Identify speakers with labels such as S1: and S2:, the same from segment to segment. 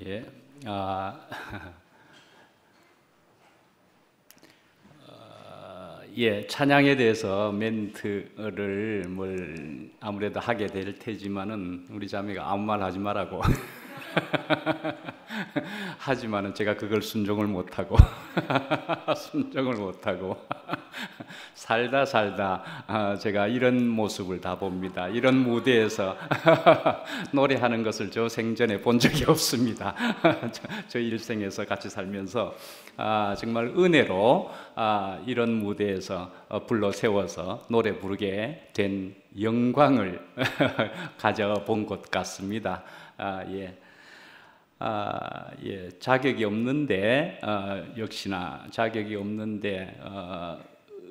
S1: 예, 예, 찬양에 대해서 멘트를 아무래도 하게 될 테지만은 우리 자매가 아무 말 하지 말라고 하지만은 제가 그걸 순종을 못하고 살다 제가 이런 모습을 다 봅니다. 이런 무대에서 노래하는 것을 저 생전에 본 적이 없습니다. 저 일생에서 같이 살면서 정말 은혜로 이런 무대에서 불러 세워서 노래 부르게 된 영광을 가져본 것 같습니다. 예, 자격이 없는데 역시나 자격이 없는데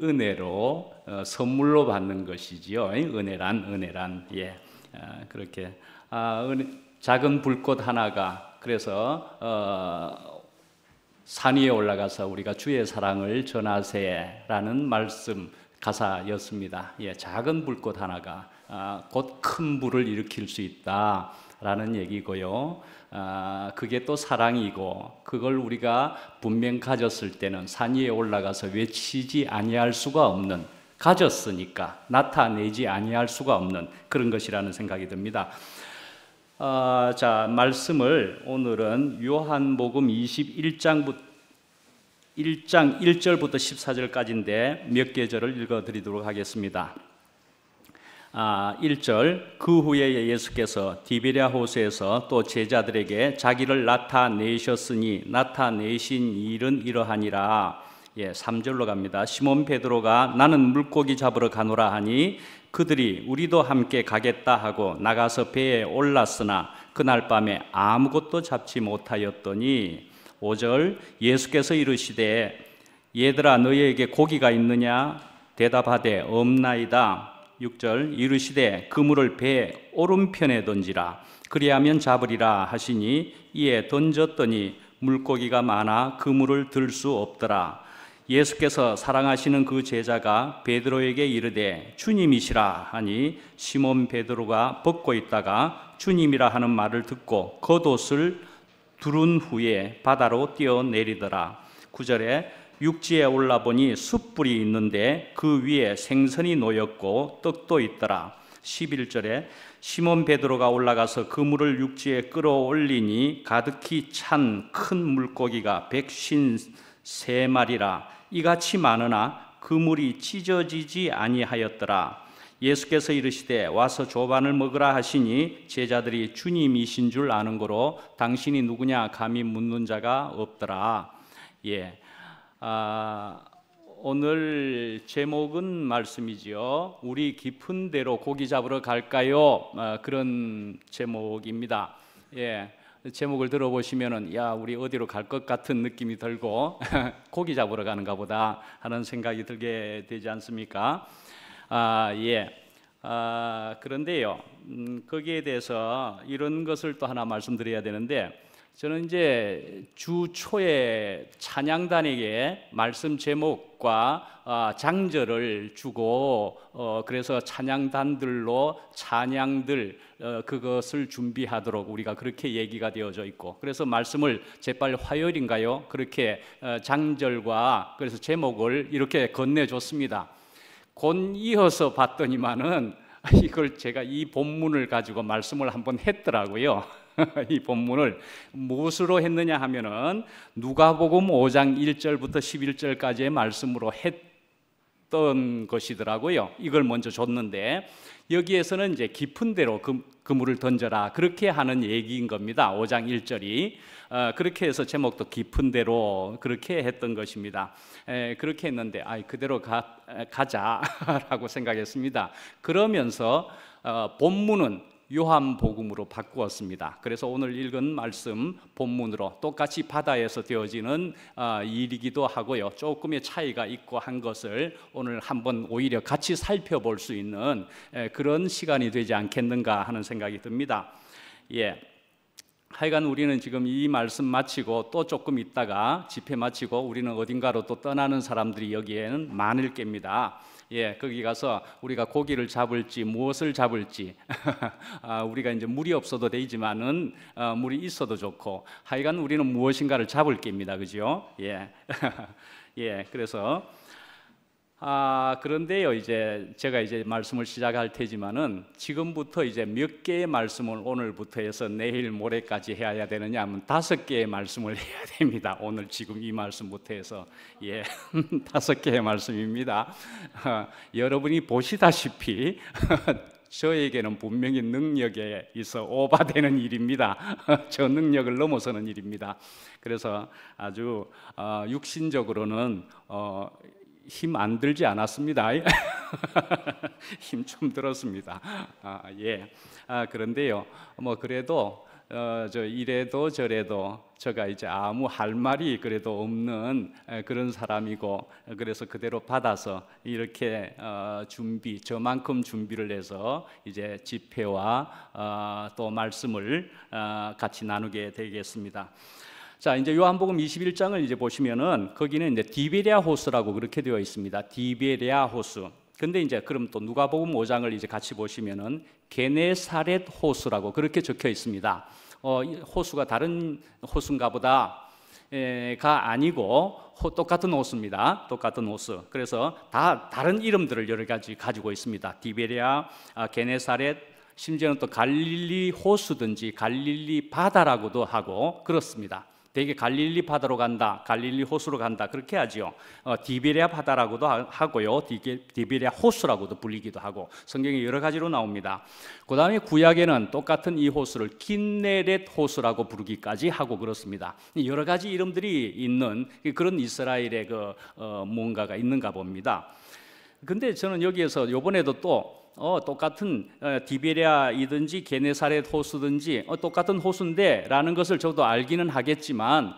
S1: 은혜로 선물로 받는 것이지요. 은혜란 그렇게 작은 불꽃 하나가 그래서 산 위에 올라가서 우리가 주의 사랑을 전하세라는 말씀 가사였습니다. 예, 작은 불꽃 하나가 곧 큰 불을 일으킬 수 있다라는 얘기고요. 그게 또 사랑이고 그걸 우리가 분명 가졌을 때는 산 위에 올라가서 외치지 아니할 수가 없는, 가졌으니까 나타내지 아니할 수가 없는 그런 것이라는 생각이 듭니다. 자, 말씀을 오늘은 요한복음 21장 1절부터 14절까지인데 몇 계절을 읽어드리도록 하겠습니다. 1절, 그 후에 예수께서 디베랴 호수에서 또 제자들에게 자기를 나타내셨으니 나타내신 일은 이러하니라. 3절로 갑니다. 시몬 베드로가 나는 물고기 잡으러 가노라 하니 그들이 우리도 함께 가겠다 하고 나가서 배에 올랐으나 그날 밤에 아무것도 잡지 못하였더니 5절, 예수께서 이르시되 얘들아 너희에게 고기가 있느냐 대답하되 없나이다. 6절, 이르시되 그물을 배 오른편에 던지라 그리하면 잡으리라 하시니 이에 던졌더니 물고기가 많아 그물을 들 수 없더라. 예수께서 사랑하시는 그 제자가 베드로에게 이르되 주님이시라 하니 시몬 베드로가 벗고 있다가 주님이라 하는 말을 듣고 겉옷을 두른 후에 바다로 뛰어내리더라. 9절에 육지에 올라보니 숯불이 있는데 그 위에 생선이 놓였고 떡도 있더라. 11절에 시몬 베드로가 올라가서 그물을 육지에 끌어올리니 가득히 찬 큰 물고기가 153마리라 이같이 많으나 그물이 찢어지지 아니하였더라. 예수께서 이르시되 와서 조반을 먹으라 하시니 제자들이 주님이신 줄 아는 고로 당신이 누구냐 감히 묻는 자가 없더라. 오늘 제목은 말씀이지요. 우리 깊은 데로 고기 잡으러 갈까요? 그런 제목입니다. 제목을 들어보시면은 우리 어디로 갈 것 같은 느낌이 들고 고기 잡으러 가는가 보다 하는 생각이 들게 되지 않습니까? 그런데요, 거기에 대해서 이런 것을 또 하나 말씀드려야 되는데, 저는 이제 주 초에 찬양단에게 말씀 제목과 장절을 주고 그래서 찬양단들로 찬양들 그것을 준비하도록 우리가 그렇게 얘기가 되어져 있고, 그래서 말씀을 재빨 화요일인가요? 그렇게 장절과 그래서 제목을 이렇게 건네줬습니다. 곧 이어서 봤더니만은 이걸 제가 이 본문을 가지고 말씀을 한번 했더라고요. 이 본문을 무엇으로 했느냐 하면은 누가복음 5장 1절부터 11절까지의 말씀으로 했던 것이더라고요. 이걸 먼저 줬는데 여기에서는 이제 깊은 데로 그물을 던져라 그렇게 하는 얘기인 겁니다. 5장 1절이 그렇게 해서 제목도 깊은 데로 그렇게 했던 것입니다. 그렇게 했는데 그대로 가자라고 생각했습니다. 그러면서 본문은 요한복음으로 바꾸었습니다. 그래서 오늘 읽은 말씀 본문으로 똑같이 바다에서 되어지는 일이기도 하고요. 조금의 차이가 있고 한 것을 오늘 한번 오히려 같이 살펴볼 수 있는 그런 시간이 되지 않겠는가 하는 생각이 듭니다. 하여간 우리는 지금 이 말씀 마치고 또 조금 있다가 집회 마치고 우리는 어딘가로 또 떠나는 사람들이 여기에는 많을 겁니다. 예, 거기 가서 우리가 고기를 잡을지 무엇을 잡을지 우리가 이제 물이 없어도 되지만은 물이 있어도 좋고 하여간 우리는 무엇인가를 잡을 게입니다, 그죠? 예, 예, 그래서 그런데요, 이제 제가 이제 말씀을 시작할 테지만은 지금부터 이제 몇 개의 말씀을 오늘부터 해서 내일 모레까지 해야 되느냐 하면 5개의 말씀을 해야 됩니다. 오늘 지금 이 말씀부터 해서 예, 5개의 말씀입니다. 여러분이 보시다시피 저에게는 분명히 능력에 있어 오바되는 일입니다. 저 능력을 넘어서는 일입니다. 그래서 아주 육신적으로는 힘 안 들지 않았습니다. 힘 좀 들었습니다. 예. 그런데요, 뭐 그래도 저 이래도 저래도 제가 이제 아무 할 말이 그래도 없는 그런 사람이고, 그래서 그대로 받아서 이렇게 저만큼 준비를 해서 이제 집회와 또 말씀을 같이 나누게 되겠습니다. 자, 이제 요한복음 21장을 이제 보시면은 거기는 이제 디베랴 호수라고 그렇게 되어 있습니다. 디베랴 호수. 근데 이제 그럼 또 누가복음 5장을 이제 같이 보시면은 게네사렛 호수라고 그렇게 적혀 있습니다. 호수가 다른 호수인가 보다가 아니고 똑같은 호수입니다. 똑같은 호수. 그래서 다 다른 이름들을 여러 가지 가지고 있습니다. 디베랴, 게네사렛, 심지어는 또 갈릴리 호수든지 갈릴리 바다라고도 하고 그렇습니다. 되게 갈릴리 바다로 간다, 갈릴리 호수로 간다 그렇게 하죠. 디베랴 바다라고도 하고요, 디베랴 호수라고도 불리기도 하고 성경에 여러 가지로 나옵니다. 그 다음에 구약에는 똑같은 이 호수를 긴네렛 호수라고 부르기까지 하고 그렇습니다. 여러 가지 이름들이 있는 그런 이스라엘의 뭔가가 있는가 봅니다. 근데 저는 여기에서 요번에도 또 똑같은 디베랴이든지 게네사렛 호수든지 똑같은 호수인데 라는 것을 저도 알기는 하겠지만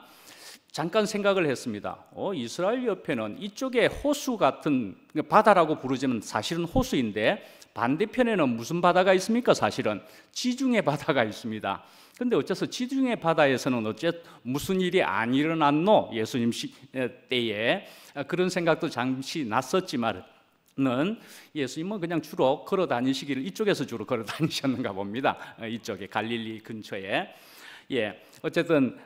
S1: 잠깐 생각을 했습니다. 이스라엘 옆에는 이쪽에 호수 같은 바다라고 부르지만 사실은 호수인데 반대편에는 무슨 바다가 있습니까? 사실은 지중해 바다가 있습니다. 근데 어째서 지중해 바다에서는 무슨 일이 안 일어났노? 예수님 때에 그런 생각도 잠시 났었지만 예수님은 그냥 주로 걸어 다니시기를 이쪽에서 주로 걸어 다니셨는가 봅니다. 이쪽에 갈릴리 근처에. 예, 어쨌든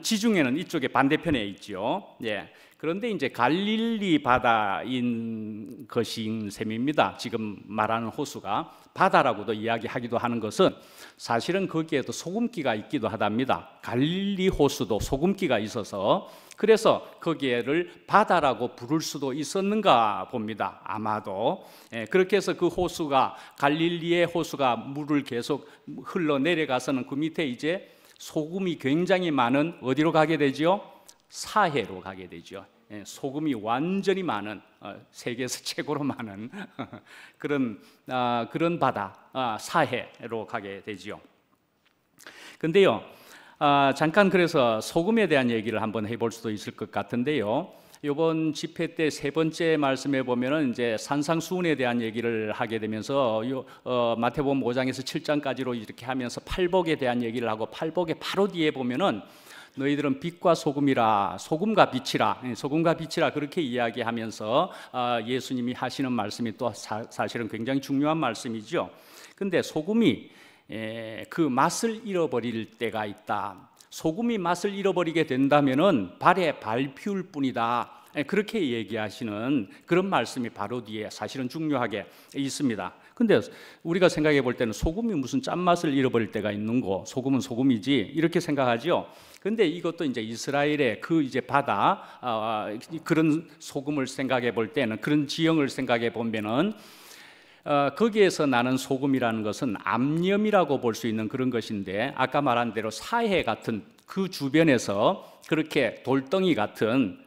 S1: 지중해는 이쪽에 반대편에 있죠. 예. 그런데 이제 갈릴리 바다인 것인 셈입니다. 지금 말하는 호수가 바다라고도 이야기하기도 하는 것은 사실은 거기에도 소금기가 있기도 하답니다. 갈릴리 호수도 소금기가 있어서 그래서 거기에를 바다라고 부를 수도 있었는가 봅니다. 아마도. 그렇게 해서 그 호수가 갈릴리의 호수가 물을 계속 흘러내려가서는 그 밑에 이제 소금이 굉장히 많은 어디로 가게 되죠? 사해로 가게 되죠. 소금이 완전히 많은 세계에서 최고로 많은 그런 바다 사해로 가게 되죠. 근데요, 잠깐 그래서 소금에 대한 얘기를 한번 해볼 수도 있을 것 같은데요. 이번 집회 때 세 번째 말씀에 보면은 이제 산상수훈에 대한 얘기를 하게 되면서 마태복음 5장에서 7장까지로 이렇게 하면서 팔복에 대한 얘기를 하고 팔복의 바로 뒤에 보면은 너희들은 빛과 소금이라, 소금과 빛이라 그렇게 이야기하면서 예수님이 하시는 말씀이 또 사실은 굉장히 중요한 말씀이죠. 근데 소금이 그 맛을 잃어버릴 때가 있다. 소금이 맛을 잃어버리게 된다면은 발에 발 피울 뿐이다. 그렇게 얘기하시는 그런 말씀이 바로 뒤에 사실은 중요하게 있습니다. 근데 우리가 생각해 볼 때는 소금이 무슨 짠맛을 잃어버릴 때가 있는고, 소금은 소금이지 이렇게 생각하죠. 근데 이것도 이제 이스라엘의 그 이제 바다 그런 소금을 생각해 볼 때는, 그런 지형을 생각해 보면은 거기에서 나는 소금이라는 것은 암염이라고 볼 수 있는 그런 것인데, 아까 말한 대로 사해 같은 그 주변에서 그렇게 돌덩이 같은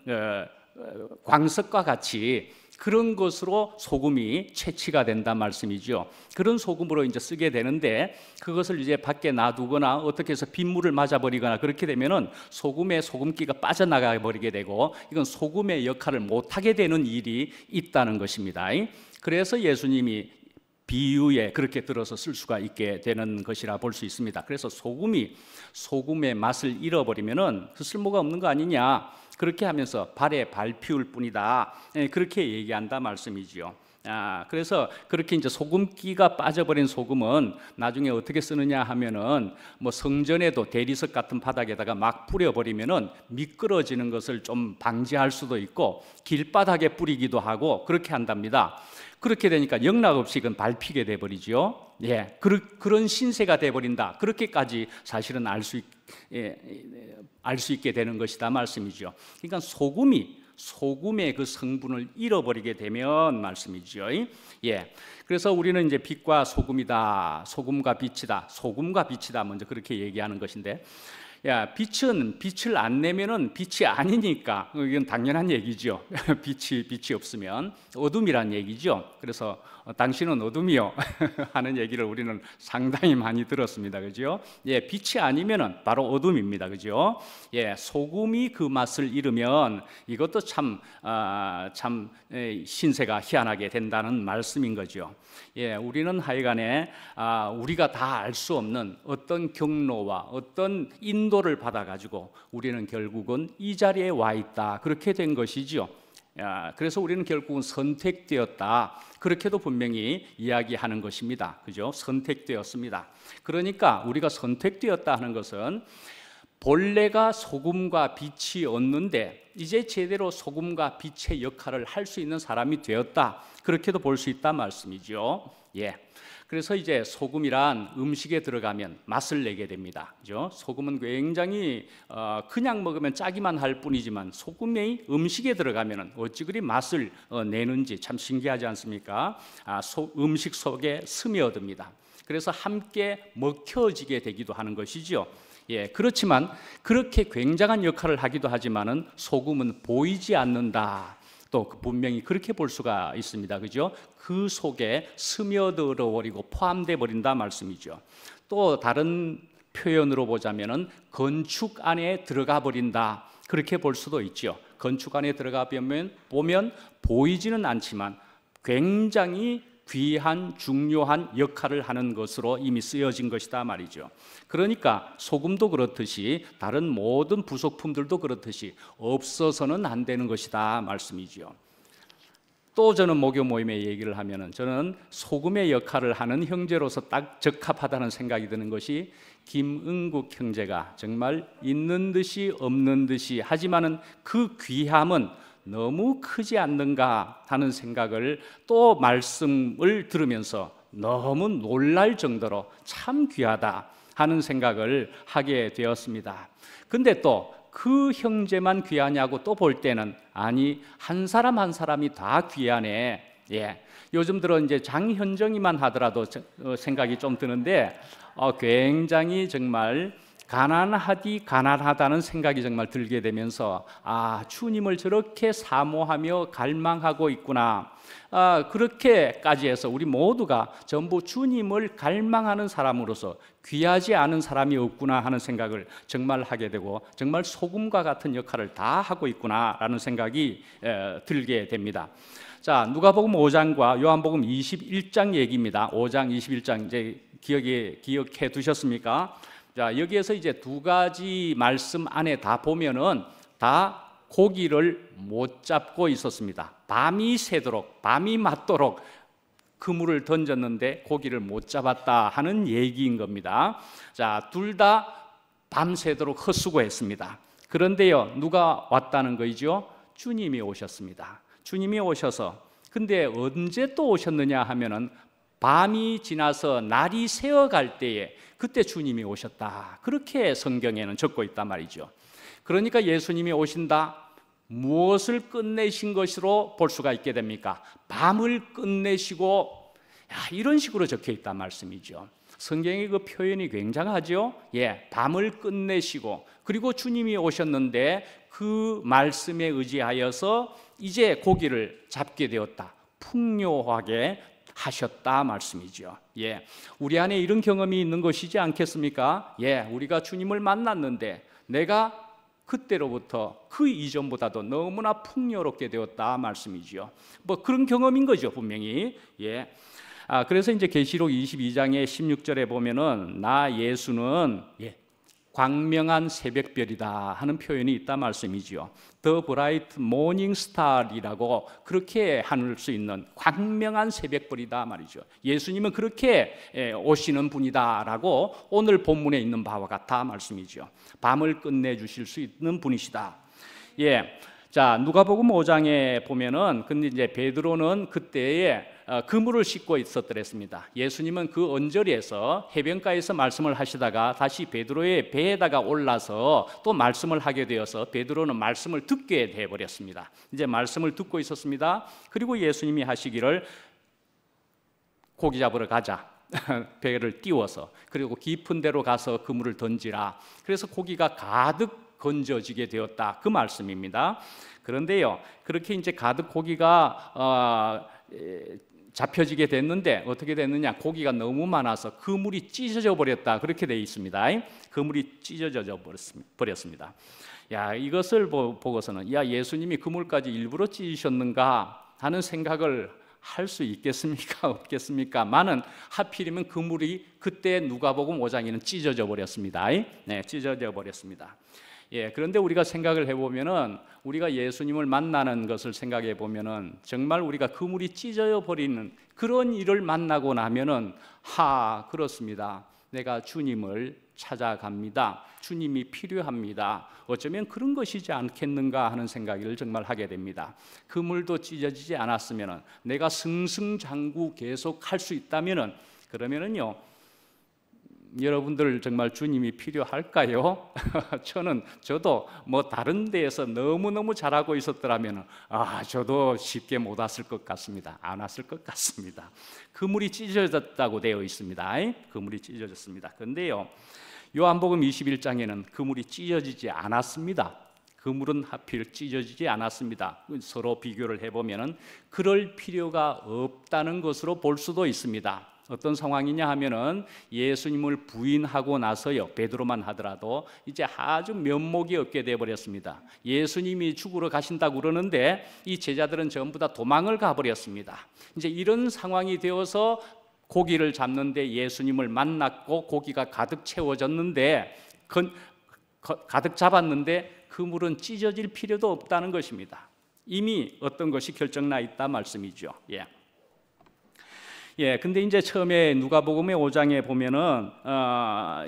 S1: 광석과 같이 그런 것으로 소금이 채취가 된단 말씀이죠. 그런 소금으로 이제 쓰게 되는데, 그것을 이제 밖에 놔두거나 어떻게 해서 빗물을 맞아버리거나 그렇게 되면은 소금의 소금기가 빠져나가 버리게 되고, 이건 소금의 역할을 못하게 되는 일이 있다는 것입니다. 그래서 예수님이 비유에 그렇게 들어서 쓸 수가 있게 되는 것이라 볼 수 있습니다. 그래서 소금의 맛을 잃어버리면은 그 쓸모가 없는 거 아니냐, 그렇게 하면서 발에 발 피울 뿐이다. 그렇게 얘기한다 말씀이지요. 그래서 그렇게 이제 소금기가 빠져버린 소금은 나중에 어떻게 쓰느냐 하면은 뭐 성전에도 대리석 같은 바닥에다가 막 뿌려버리면은 미끄러지는 것을 좀 방지할 수도 있고 길바닥에 뿌리기도 하고 그렇게 한답니다. 그렇게 되니까 영락없이 그건 밟히게 돼버리죠. 그런 신세가 돼버린다. 그렇게까지 사실은 알 수 있게 되는 것이다 말씀이죠. 그러니까 소금의 그 성분을 잃어버리게 되면 말씀이죠. 그래서 우리는 이제 빛과 소금이다, 소금과 빛이다, 소금과 빛이다 먼저 그렇게 얘기하는 것인데, 빛은 빛을 안 내면은 빛이 아니니까 이건 당연한 얘기죠. 빛이 없으면 어둠이란 얘기죠. 그래서 당신은 어둠이요 하는 얘기를 우리는 상당히 많이 들었습니다. 그죠? 빛이 아니면은 바로 어둠입니다. 그죠? 소금이 그 맛을 잃으면 이것도 참 신세가 희한하게 된다는 말씀인 거죠. 우리는 하여간에 우리가 다 알 수 없는 어떤 경로와 어떤 인도를 받아가지고 우리는 결국은 이 자리에 와 있다. 그렇게 된 것이죠. 그래서 우리는 결국은 선택되었다. 그렇게도 분명히 이야기하는 것입니다. 그죠? 선택되었습니다. 그러니까 우리가 선택되었다 하는 것은 본래가 소금과 빛이 없는데 이제 제대로 소금과 빛의 역할을 할 수 있는 사람이 되었다. 그렇게도 볼 수 있다 말씀이죠. 그래서 이제 소금이란 음식에 들어가면 맛을 내게 됩니다. 그죠? 소금은 굉장히 그냥 먹으면 짜기만 할 뿐이지만 소금이 음식에 들어가면 어찌 그리 맛을 내는지 참 신기하지 않습니까? 음식 속에 스며듭니다. 그래서 함께 먹혀지게 되기도 하는 것이죠. 그렇지만 그렇게 굉장한 역할을 하기도 하지만은 소금은 보이지 않는다. 또 분명히 그렇게 볼 수가 있습니다. 그죠? 그 속에 스며들어 버리고 포함돼 버린다 말씀이죠. 또 다른 표현으로 보자면은 건축 안에 들어가 버린다. 그렇게 볼 수도 있죠. 건축 안에 들어가 보면 보이지는 않지만 굉장히 귀한 중요한 역할을 하는 것으로 이미 쓰여진 것이다 말이죠. 그러니까 소금도 그렇듯이 다른 모든 부속품들도 그렇듯이 없어서는 안 되는 것이다 말씀이죠. 또 저는 모교 모임에 얘기를 하면은 저는 소금의 역할을 하는 형제로서 딱 적합하다는 생각이 드는 것이 김은국 형제가 정말 있는 듯이 없는 듯이 하지만은 그 귀함은 너무 크지 않는가 하는 생각을 또 말씀을 들으면서 너무 놀랄 정도로 참 귀하다 하는 생각을 하게 되었습니다. 근데 또 그 형제만 귀하냐고 또 볼 때는 아니 한 사람 한 사람이 다 귀하네. 요즘 들어 이제 장현정이만 하더라도 생각이 좀 드는데 굉장히 정말 가난하다는 생각이 정말 들게 되면서 주님을 저렇게 사모하며 갈망하고 있구나. 그렇게까지 해서 우리 모두가 전부 주님을 갈망하는 사람으로서 귀하지 않은 사람이 없구나 하는 생각을 정말 하게 되고 정말 소금과 같은 역할을 다 하고 있구나라는 생각이 들게 됩니다. 자, 누가복음 5장과 요한복음 21장 얘기입니다. 5장 21장 이제 기억해 두셨습니까? 자, 여기에서 이제 두 가지 말씀 안에 다 보면은 다 고기를 못 잡고 있었습니다. 밤이 새도록, 밤이 맞도록 그물을 던졌는데 고기를 못 잡았다 하는 얘기인 겁니다. 자, 둘 다 밤새도록 헛수고했습니다. 그런데요, 누가 왔다는 거죠? 주님이 오셨습니다. 주님이 오셔서 근데 언제 또 오셨느냐 하면은 밤이 지나서 날이 새어갈 때에 그때 주님이 오셨다. 그렇게 성경에는 적고 있단 말이죠. 그러니까 예수님이 오신다. 무엇을 끝내신 것으로 볼 수가 있게 됩니까? 밤을 끝내시고 이런 식으로 적혀 있단 말씀이죠. 성경의 그 표현이 굉장하죠. 밤을 끝내시고 그리고 주님이 오셨는데 그 말씀에 의지하여서 이제 고기를 잡게 되었다. 풍요하게 하셨다 말씀이죠. 우리 안에 이런 경험이 있는 것이지 않겠습니까? 우리가 주님을 만났는데 내가 그때로부터 그 이전보다도 너무나 풍요롭게 되었다 말씀이죠. 뭐 그런 경험인 거죠, 분명히. 그래서 이제 계시록 22장의 16절에 보면은 나 예수는 광명한 새벽별이다 하는 표현이 있다 말씀이지요. The bright morning star이라고 그렇게 할 수 있는 광명한 새벽별이다 말이죠. 예수님은 그렇게 오시는 분이다라고 오늘 본문에 있는 바와 같아 말씀이죠. 밤을 끝내주실 수 있는 분이시다. 예. 자, 누가복음 5장에 보면은 근데 이제 베드로는 그때에 그물을 싣고 있었더랬습니다. 예수님은 그 언저리에서 해변가에서 말씀을 하시다가 다시 베드로의 배에다가 올라서 또 말씀을 하게 되어서 베드로는 말씀을 듣게 돼 버렸습니다. 이제 말씀을 듣고 있었습니다. 그리고 예수님이 하시기를 고기 잡으러 가자. 배를 띄워서 그리고 깊은 데로 가서 그물을 던지라. 그래서 고기가 가득 건져지게 되었다. 그 말씀입니다. 그런데요, 그렇게 이제 가득 고기가 잡혀지게 됐는데 어떻게 됐느냐? 고기가 너무 많아서 그물이 찢어져 버렸다. 그렇게 되어 있습니다. 그물이 찢어져 버렸습니다. 야, 이것을 보고서는 야, 예수님이 그물까지 일부러 찢으셨는가 하는 생각을 할 수 있겠습니까? 없겠습니까? 많은 하필이면 그물이 그때 누가복음 5장에는 찢어져 버렸습니다. 네, 찢어져 버렸습니다. 예, 그런데 우리가 생각을 해보면은 우리가 예수님을 만나는 것을 생각해 보면은 정말 우리가 그물이 찢어져 버리는 그런 일을 만나고 나면은 그렇습니다. 내가 주님을 찾아갑니다. 주님이 필요합니다. 어쩌면 그런 것이지 않겠는가 하는 생각을 정말 하게 됩니다. 그물도 찢어지지 않았으면은 내가 승승장구 계속 할 수 있다면은 그러면은요. 여러분들 정말 주님이 필요할까요? 저도 뭐 다른 데에서 너무너무 잘하고 있었더라면 저도 쉽게 못 왔을 것 같습니다. 안 왔을 것 같습니다. 그물이 찢어졌다고 되어 있습니다. 그물이 찢어졌습니다. 그런데요, 요한복음 21장에는 그물이 찢어지지 않았습니다. 그물은 하필 찢어지지 않았습니다. 서로 비교를 해보면 그럴 필요가 없다는 것으로 볼 수도 있습니다. 어떤 상황이냐 하면은 예수님을 부인하고 나서요, 베드로만 하더라도 이제 아주 면목이 없게 되어버렸습니다. 예수님이 죽으러 가신다고 그러는데 이 제자들은 전부 다 도망을 가버렸습니다. 이제 이런 상황이 되어서 고기를 잡는데 예수님을 만났고 고기가 가득 채워졌는데 가득 잡았는데 그물은 찢어질 필요도 없다는 것입니다. 이미 어떤 것이 결정나 있다 말씀이죠. 근데 이제 처음에 누가복음의 5장에 보면은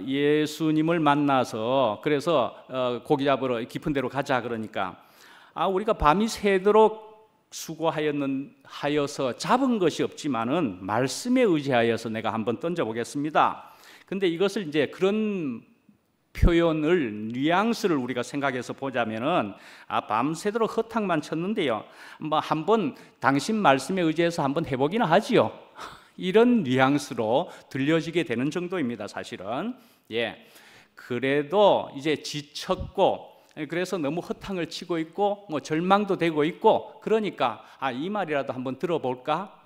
S1: 예수님을 만나서 그래서 고기 잡으러 깊은 데로 가자 그러니까 우리가 밤이 새도록 수고하여서 잡은 것이 없지만은 말씀에 의지하여서 내가 한번 던져 보겠습니다. 근데 이것을 이제 그런 표현을 뉘앙스를 우리가 생각해서 보자면은 밤새도록 허탕만 쳤는데요. 뭐 한번 당신 말씀에 의지해서 한번 해보기는 하지요. 이런 뉘앙스로 들려지게 되는 정도입니다. 사실은 그래도 이제 지쳤고 그래서 너무 허탕을 치고 있고 뭐 절망도 되고 있고 그러니까 이 말이라도 한번 들어볼까?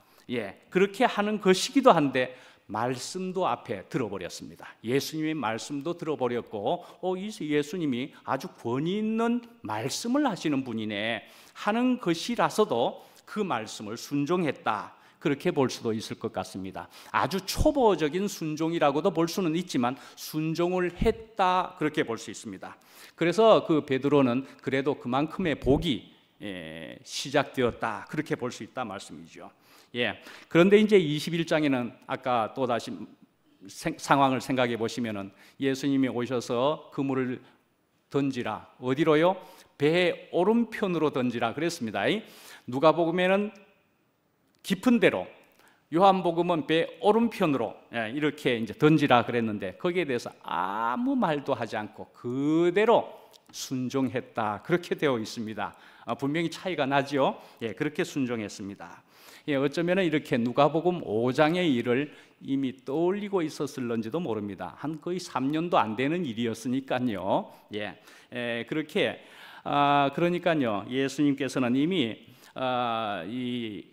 S1: 그렇게 하는 것이기도 한데 말씀도 앞에 들어버렸습니다. 예수님의 말씀도 들어버렸고 이 예수님이 아주 권위 있는 말씀을 하시는 분이네 하는 것이라서도 그 말씀을 순종했다. 그렇게 볼 수도 있을 것 같습니다. 아주 초보적인 순종이라고도 볼 수는 있지만 순종을 했다 그렇게 볼 수 있습니다. 그래서 그 베드로는 그래도 그만큼의 복이 시작되었다 그렇게 볼 수 있다 말씀이죠. 그런데 이제 21장에는 아까 또 다시 상황을 생각해 보시면은 예수님이 오셔서 그물을 던지라 어디로요? 배 오른편으로 던지라 그랬습니다. 누가복음에는 깊은 데로, 요한복음은 배 오른편으로 이렇게 이제 던지라 그랬는데 거기에 대해서 아무 말도 하지 않고 그대로 순종했다 그렇게 되어 있습니다. 분명히 차이가 나죠. 그렇게 순종했습니다. 어쩌면 이렇게 누가복음 5장의 일을 이미 떠올리고 있었을런지도 모릅니다. 한 거의 3년도 안 되는 일이었으니까요. 그렇게 그러니까요 예수님께서는 이미 이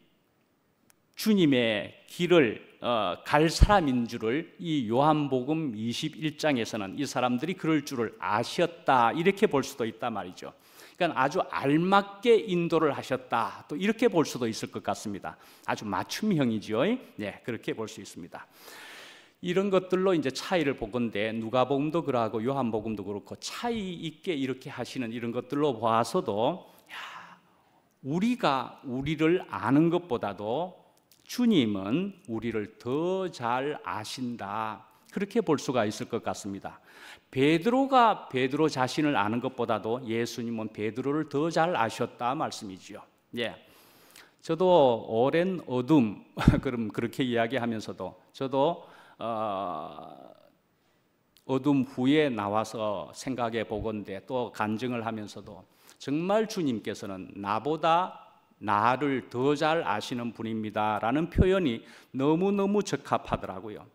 S1: 주님의 길을 갈 사람인 줄을 이 요한복음 21장에서는 이 사람들이 그럴 줄을 아셨다 이렇게 볼 수도 있단 말이죠. 그러니까 아주 알맞게 인도를 하셨다 또 이렇게 볼 수도 있을 것 같습니다. 아주 맞춤형이죠. 그렇게 볼 수 있습니다. 이런 것들로 이제 차이를 보건대 누가복음도 그러하고 요한복음도 그렇고 차이 있게 이렇게 하시는 이런 것들로 봐서도 우리가 우리를 아는 것보다도 주님은 우리를 더 잘 아신다, 그렇게 볼 수가 있을 것 같습니다. 베드로가 베드로 자신을 아는 것보다도 예수님은 베드로를 더 잘 아셨다 말씀이지요. 예. 저도 오랜 어둠 그럼 그렇게 이야기하면서도 저도 어둠 후에 나와서 생각해 보건대 또 간증을 하면서도 정말 주님께서는 나보다 나를 더 잘 아시는 분입니다라는 표현이 너무너무 적합하더라고요.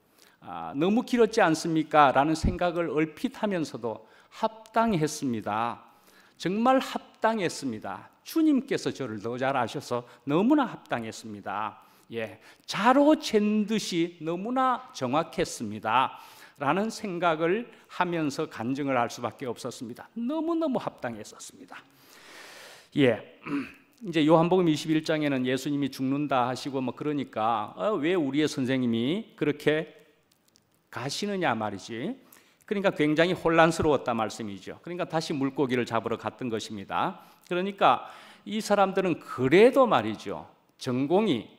S1: 너무 길었지 않습니까? 라는 생각을 얼핏 하면서도 합당했습니다. 정말 합당했습니다. 주님께서 저를 더 잘 아셔서 너무나 합당했습니다. 예, 자로 잰 듯이 너무나 정확했습니다 라는 생각을 하면서 간증을 할 수밖에 없었습니다. 너무너무 합당했었습니다. 예, 이제 요한복음 21장에는 예수님이 죽는다 하시고 뭐 그러니까 왜 우리의 선생님이 그렇게 가시느냐 말이지. 그러니까 굉장히 혼란스러웠다 말씀이죠. 그러니까 다시 물고기를 잡으러 갔던 것입니다. 그러니까 이 사람들은 그래도 말이죠, 전공이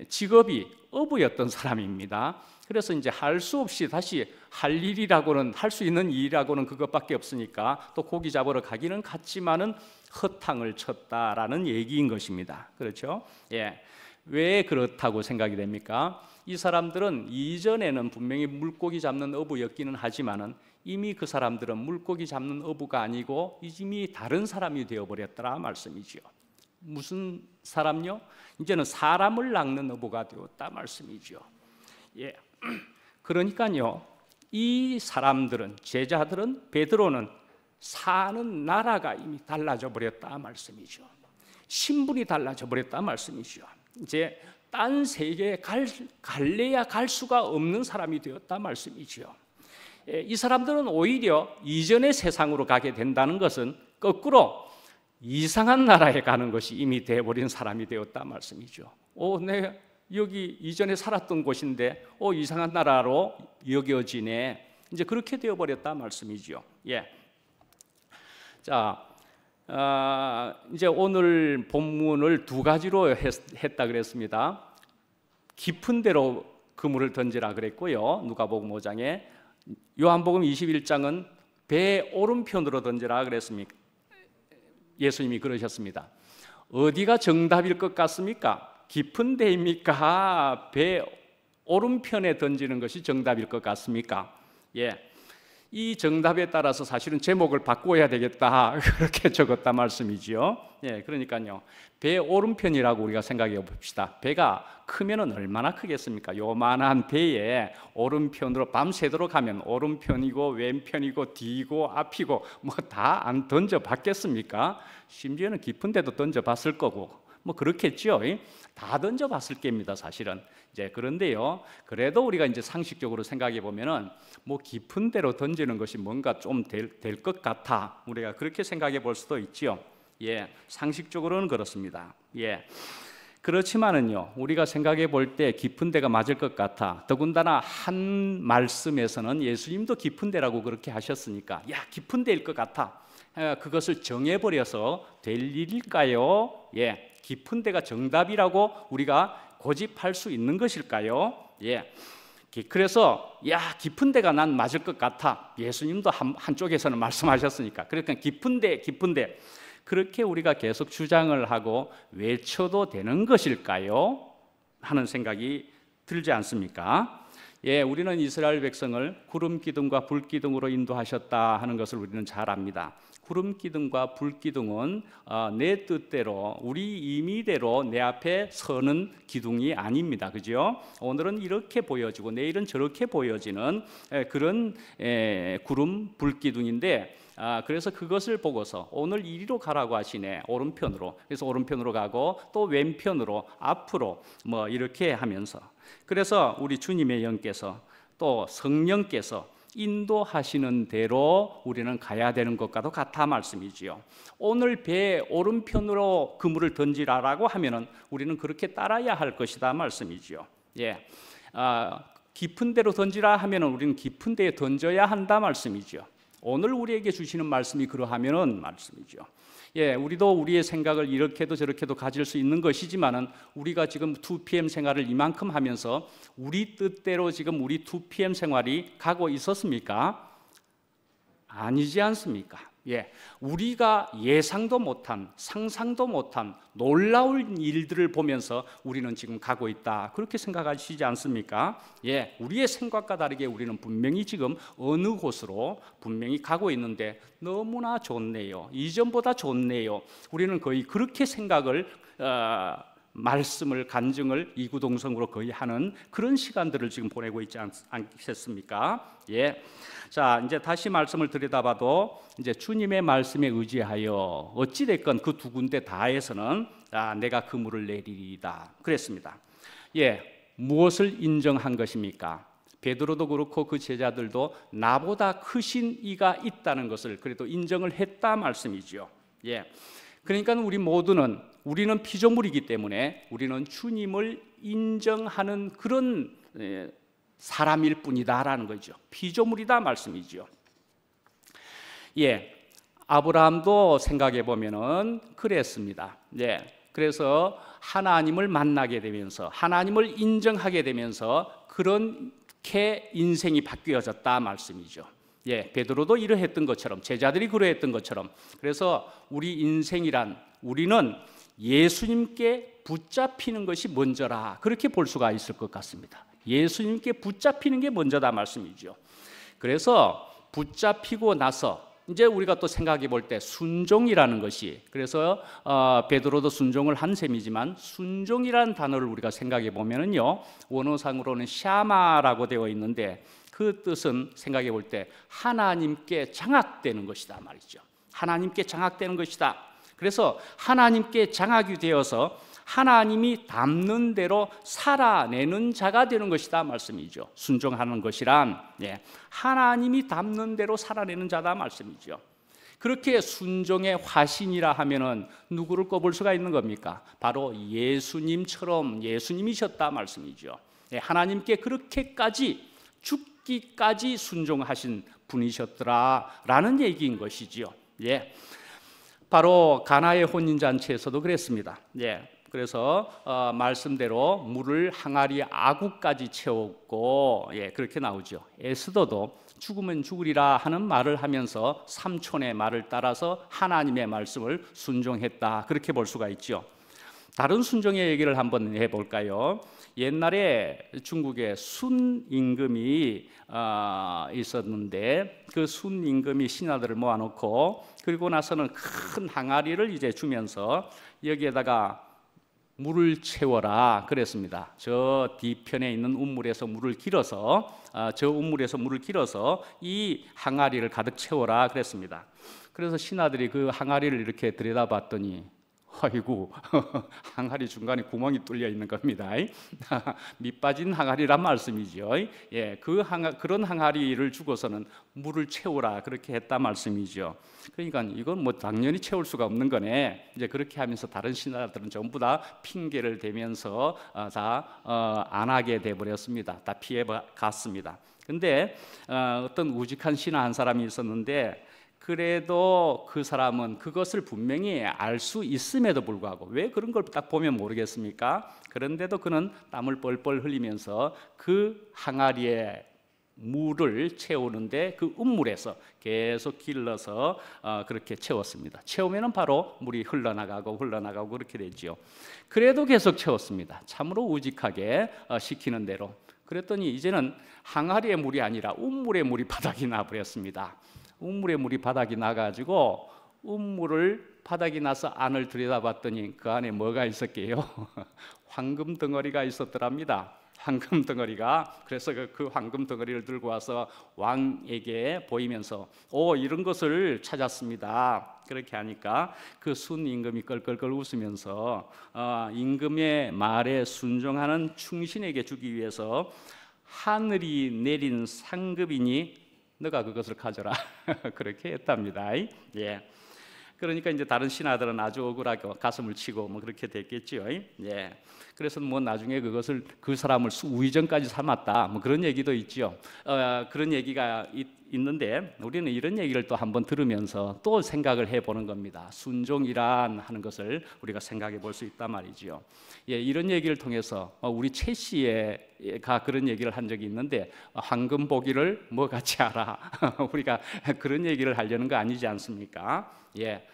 S1: 직업이 어부였던 사람입니다. 그래서 이제 할 수 없이 다시 할 일이라고는, 할 수 있는 일이라고는 그것밖에 없으니까 또 고기 잡으러 가기는 갔지만은 허탕을 쳤다라는 얘기인 것입니다. 그렇죠? 예. 왜 그렇다고 생각이 됩니까? 이 사람들은 이전에는 분명히 물고기 잡는 어부였기는 하지만은 이미 그 사람들은 물고기 잡는 어부가 아니고 이미 다른 사람이 되어버렸더라 말씀이지요. 무슨 사람요? 이제는 사람을 낚는 어부가 되었다 말씀이죠. 예. 그러니까요, 이 사람들은, 제자들은, 베드로는 사는 나라가 이미 달라져 버렸다 말씀이죠. 신분이 달라져 버렸다 말씀이죠. 이제 딴 세계에 갈래야 갈 수가 없는 사람이 되었다 말씀이죠. 이 사람들은 오히려 이전의 세상으로 가게 된다는 것은 거꾸로 이상한 나라에 가는 것이 이미 되어버린 사람이 되었다 말씀이죠. 내가 여기 이전에 살았던 곳인데 이상한 나라로 여겨지네. 이제 그렇게 되어버렸다 말씀이죠. 예. 자, 이제 오늘 본문을 두 가지로 했다 그랬습니다. 깊은 데로 그물을 던지라 그랬고요, 누가복음 5장에. 요한복음 21장은 배 오른편으로 던지라 그랬습니까? 예수님이 그러셨습니다. 어디가 정답일 것 같습니까? 깊은 데입니까? 배 오른편에 던지는 것이 정답일 것 같습니까? 예. 이 정답에 따라서 사실은 제목을 바꿔야 되겠다, 그렇게 적었다 말씀이지요. 예, 그러니까요, 배 오른편이라고 우리가 생각해 봅시다. 배가 크면은 얼마나 크겠습니까? 요만한 배에 오른편으로 밤새도록 가면 오른편이고 왼편이고 뒤고 앞이고 뭐 다 안 던져 봤겠습니까? 심지어는 깊은 데도 던져 봤을 거고 뭐 그렇겠죠. 다 던져 봤을 겁니다, 사실은. 이제 그런데요, 그래도 우리가 이제 상식적으로 생각해 보면은 뭐 깊은 데로 던지는 것이 뭔가 좀 될 것 같아, 우리가 그렇게 생각해 볼 수도 있지요. 예, 상식적으로는 그렇습니다. 예. 그렇지만은요, 우리가 생각해 볼 때 깊은 데가 맞을 것 같아. 더군다나 한 말씀에서는 예수님도 깊은 데라고 그렇게 하셨으니까, 야, 깊은 데일 것 같아. 그것을 정해버려서 될 일일까요? 예, 깊은 데가 정답이라고 우리가 고집할 수 있는 것일까요? 예. 그래서 야, 깊은 데가 난 맞을 것 같아. 예수님도 한쪽에서는 말씀하셨으니까. 그러니까 깊은 데 그렇게 우리가 계속 주장을 하고 외쳐도 되는 것일까요? 하는 생각이 들지 않습니까? 예, 우리는 이스라엘 백성을 구름 기둥과 불 기둥으로 인도하셨다 하는 것을 우리는 잘 압니다. 구름 기둥과 불 기둥은 내 뜻대로, 우리 임의대로 내 앞에 서는 기둥이 아닙니다. 그죠? 오늘은 이렇게 보여지고 내일은 저렇게 보여지는 그런 구름 불 기둥인데, 그래서 그것을 보고서 오늘 이리로 가라고 하시네, 오른편으로. 그래서 오른편으로 가고 또 왼편으로, 앞으로 뭐 이렇게 하면서, 그래서 우리 주님의 영께서 또 성령께서 인도하시는 대로 우리는 가야 되는 것과도 같아 말씀이지요. 오늘 배 오른편으로 그물을 던지라라고 하면은 우리는 그렇게 따라야 할 것이다 말씀이지요. 예. 깊은 데로 던지라 하면은 우리는 깊은 데에 던져야 한다 말씀이죠. 오늘 우리에게 주시는 말씀이 그러하면은 말씀이죠. 예, 우리도 우리의 생각을 이렇게도 저렇게도 가질 수 있는 것이지만은 우리가 지금 2PM 생활을 이만큼 하면서 우리 뜻대로 지금 우리 2PM 생활이 가고 있었습니까? 아니지 않습니까? 예, 우리가 예상도 못한, 상상도 못한 놀라운 일들을 보면서 우리는 지금 가고 있다, 그렇게 생각하시지 않습니까? 예, 우리의 생각과 다르게 우리는 분명히 지금 어느 곳으로 분명히 가고 있는데 너무나 좋네요. 이전보다 좋네요. 우리는 거의 그렇게 생각을 말씀을 간증을 이구동성으로 거의 하는 그런 시간들을 지금 보내고 있지 않겠습니까? 예. 자, 이제 다시 말씀을 들여다봐도 이제 주님의 말씀에 의지하여 어찌 됐건 그 두 군데 다에서는 내가 그물을 내리리이다 그랬습니다. 예. 무엇을 인정한 것입니까? 베드로도 그렇고 그 제자들도 나보다 크신 이가 있다는 것을 그래도 인정을 했다 말씀이죠. 예. 그러니까 우리는 피조물이기 때문에 우리는 주님을 인정하는 그런 사람일 뿐이다라는 거죠. 피조물이다 말씀이죠. 예, 아브라함도 생각해 보면은 그랬습니다. 예, 그래서 하나님을 만나게 되면서 하나님을 인정하게 되면서 그렇게 인생이 바뀌어졌다 말씀이죠. 예, 베드로도 이러했던 것처럼 제자들이 그러했던 것처럼 그래서 우리 인생이란 우리는 예수님께 붙잡히는 것이 먼저라 그렇게 볼 수가 있을 것 같습니다. 예수님께 붙잡히는 게 먼저다 말씀이죠. 그래서 붙잡히고 나서 이제 우리가 또 생각해 볼 때 순종이라는 것이 그래서 베드로도 순종을 한 셈이지만 순종이라는 단어를 우리가 생각해 보면은요 원어상으로는 샤마라고 되어 있는데 그 뜻은 생각해 볼 때 하나님께 장악되는 것이다 말이죠. 하나님께 장악되는 것이다. 그래서 하나님께 장악이 되어서 하나님이 담는 대로 살아내는 자가 되는 것이다 말씀이죠. 순종하는 것이란 하나님이 담는 대로 살아내는 자다 말씀이죠. 그렇게 순종의 화신이라 하면은 누구를 꼽을 수가 있는 겁니까? 바로 예수님처럼 예수님이셨다 말씀이죠. 하나님께 그렇게까지 죽기까지 순종하신 분이셨더라라는 얘기인 것이지요. 예. 바로 가나의 혼인잔치에서도 그랬습니다. 예. 그래서 말씀대로 물을 항아리 아구까지 채웠고 그렇게 나오죠. 에스더도 죽으면 죽으리라 하는 말을 하면서 삼촌의 말을 따라서 하나님의 말씀을 순종했다 그렇게 볼 수가 있죠. 다른 순종의 얘기를 한번 해볼까요? 옛날에 중국에 순임금이 있었는데 그 순임금이 신하들을 모아놓고 그리고 나서는 큰 항아리를 이제 주면서 여기에다가 물을 채워라 그랬습니다. 저 뒤편에 있는 우물에서 물을 길어서 이 항아리를 가득 채워라 그랬습니다. 그래서 신하들이 그 항아리를 이렇게 들여다봤더니 아이고 항아리 중간에 구멍이 뚫려 있는 겁니다. 밑 빠진 항아리란 말씀이죠. 예, 그런 항아리를 주고서는 물을 채우라 그렇게 했다 말씀이죠. 그러니까 이건 뭐 당연히 채울 수가 없는 거네. 이제 그렇게 하면서 다른 신하들은 전부 다 핑계를 대면서 다 안 하게 돼 버렸습니다. 다 피해 갔습니다. 근데 어떤 우직한 신하 한 사람이 있었는데 그래도 그 사람은 그것을 분명히 알 수 있음에도 불구하고 왜 그런 걸 딱 보면 모르겠습니까? 그런데도 그는 땀을 뻘뻘 흘리면서 그 항아리에 물을 채우는데 그 우물에서 계속 길러서 그렇게 채웠습니다. 채우면 바로 물이 흘러나가고 그렇게 되죠. 그래도 계속 채웠습니다. 참으로 우직하게 시키는 대로. 그랬더니 이제는 항아리의 물이 아니라 우물의 물이 바닥이 나버렸습니다. 우물의 물이 바닥이 나가지고 우물을 바닥이 나서 안을 들여다봤더니 그 안에 뭐가 있었게요? 황금 덩어리가 있었더랍니다. 황금 덩어리가. 그래서 그 황금 덩어리를 들고 와서 왕에게 보이면서 이런 것을 찾았습니다. 그렇게 하니까 그 순 임금이 껄껄껄 웃으면서 임금의 말에 순종하는 충신에게 주기 위해서 하늘이 내린 상급이니 너가 그것을 가져라 그렇게 했답니다. 예. 그러니까 이제 다른 신하들은 아주 억울하게 가슴을 치고 뭐 그렇게 됐겠지요. 예. 그래서 뭐 나중에 그것을 그 사람을 우의정까지 삼았다. 뭐 그런 얘기도 있죠. 그런 얘기가 있는데 우리는 이런 얘기를 또 한번 들으면서 또 생각을 해보는 겁니다. 순종이란 하는 것을 우리가 생각해 볼 수 있단 말이죠. 예, 이런 얘기를 통해서 우리 최 씨가 그런 얘기를 한 적이 있는데 황금 보기를 뭐 같이 알아. 우리가 그런 얘기를 하려는 거 아니지 않습니까? 예.